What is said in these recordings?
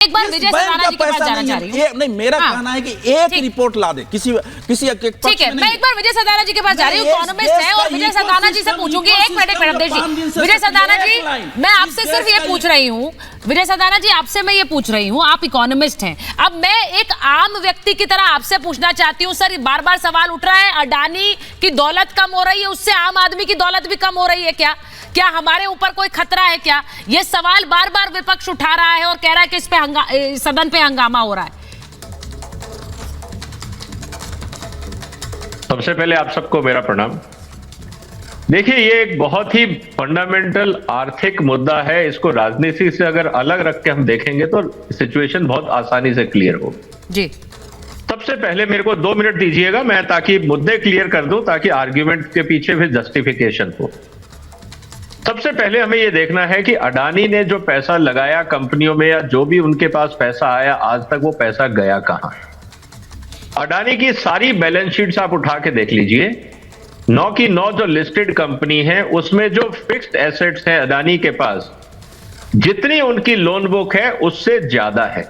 एक बार विजय सदाना जी के पास जाना चाह रही हूँ। नहीं, मेरा कहना है कि एक रिपोर्ट ला दे किसी ठीक है, मैं एक बार विजय सदाना जी के पास जा रही हूँ, इकोनॉमिस्ट है, और विजय सदाना जी से पूछूंगी। एक मिनट जी, विजय सदाना जी, मैं आपसे सिर्फ ये पूछ रही हूँ, विजय सदाना जी आपसे मैं ये पूछ रही हूँ, आप इकोनॉमिस्ट हैं। अब मैं एक आम व्यक्ति की तरह आपसे पूछना चाहती हूँ, सर बार बार सवाल उठ रहा है, अडानी की दौलत कम हो रही है, उससे आम आदमी की दौलत भी कम हो रही है क्या हमारे ऊपर कोई खतरा है क्या? ये सवाल बार बार विपक्ष उठा रहा है और कह रहा है कि इस पे सदन पे हंगामा हो रहा है। सबसे पहले आप सबको मेरा प्रणाम। देखिए, ये एक बहुत ही फंडामेंटल आर्थिक मुद्दा है। इसको राजनीति से अगर अलग रख के हम देखेंगे तो सिचुएशन बहुत आसानी से क्लियर हो जी। सबसे पहले मेरे को 2 मिनट दीजिएगा, मैं ताकि मुद्दे क्लियर कर दूं, ताकि आर्ग्यूमेंट के पीछे भी जस्टिफिकेशन हो। सबसे पहले हमें यह देखना है कि अडानी ने जो पैसा लगाया कंपनियों में, या जो भी उनके पास पैसा आया, आज तक वो पैसा गया कहां। अडानी की सारी बैलेंस शीट्स आप उठा के देख लीजिए। 9 की 9 जो लिस्टेड कंपनी है, उसमें जो फिक्स्ड एसेट्स हैं अडानी के पास, जितनी उनकी लोन बुक है उससे ज्यादा है।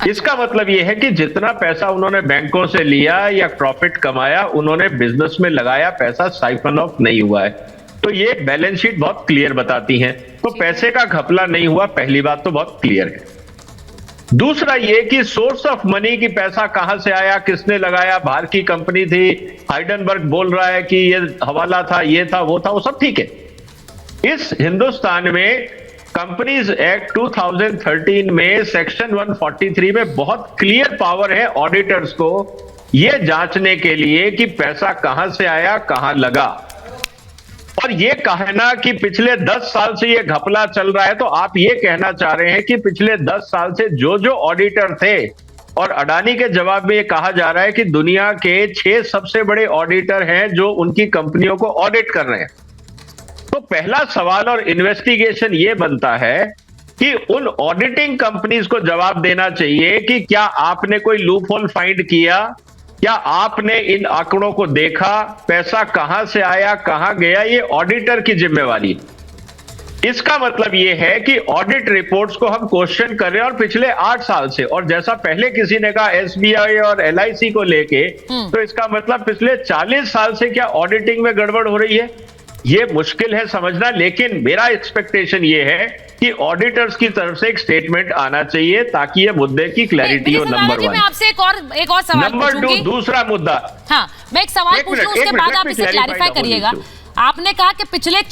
इसका मतलब यह है कि जितना पैसा उन्होंने बैंकों से लिया या प्रॉफिट कमाया, उन्होंने बिजनेस में लगाया, पैसा साइफन ऑफ नहीं हुआ है। तो ये बैलेंस शीट बहुत क्लियर बताती है। तो पैसे का घपला नहीं हुआ, पहली बात तो बहुत क्लियर है। दूसरा ये कि सोर्स ऑफ मनी की पैसा कहां से आया, किसने लगाया, बाहर की कंपनी थी, हाइडेनबर्ग बोल रहा है कि ये हवाला था, ये था, वो था, वो सब ठीक है। इस हिंदुस्तान में कंपनीज एक्ट 2013 में सेक्शन 143 में बहुत क्लियर पावर है ऑडिटर्स को यह जांचने के लिए कि पैसा कहां से आया, कहां लगा। और ये कहना कि पिछले 10 साल से ये घपला चल रहा है, तो आप ये कहना चाह रहे हैं कि पिछले 10 साल से जो ऑडिटर थे, और अडानी के जवाब में ये कहा जा रहा है कि दुनिया के 6 सबसे बड़े ऑडिटर हैं जो उनकी कंपनियों को ऑडिट कर रहे हैं। तो पहला सवाल और इन्वेस्टिगेशन ये बनता है कि उन ऑडिटिंग कंपनीज को जवाब देना चाहिए कि क्या आपने कोई लूप होल फाइंड किया, क्या आपने इन आंकड़ों को देखा, पैसा कहां से आया, कहां गया, ये ऑडिटर की जिम्मेवारी। इसका मतलब यह है कि ऑडिट रिपोर्ट्स को हम क्वेश्चन कर रहे हैं, और पिछले 8 साल से। और जैसा पहले किसी ने कहा एसबीआई और एलआईसी को लेके, तो इसका मतलब पिछले 40 साल से क्या ऑडिटिंग में गड़बड़ हो रही है, ये मुश्किल है समझना। लेकिन मेरा एक्सपेक्टेशन ये है कि ऑडिटर्स की तरफ से एक स्टेटमेंट आना चाहिए ताकि ये मुद्दे की क्लैरिटी हो। नंबर 1। मैं आपसे एक और सवाल नंबर 2, दूसरा मुद्दा। हाँ, मैं एक सवाल पूछूं, उसके बाद आप इसे क्लैरिफाई करिएगा। आपने कहा कि पिछले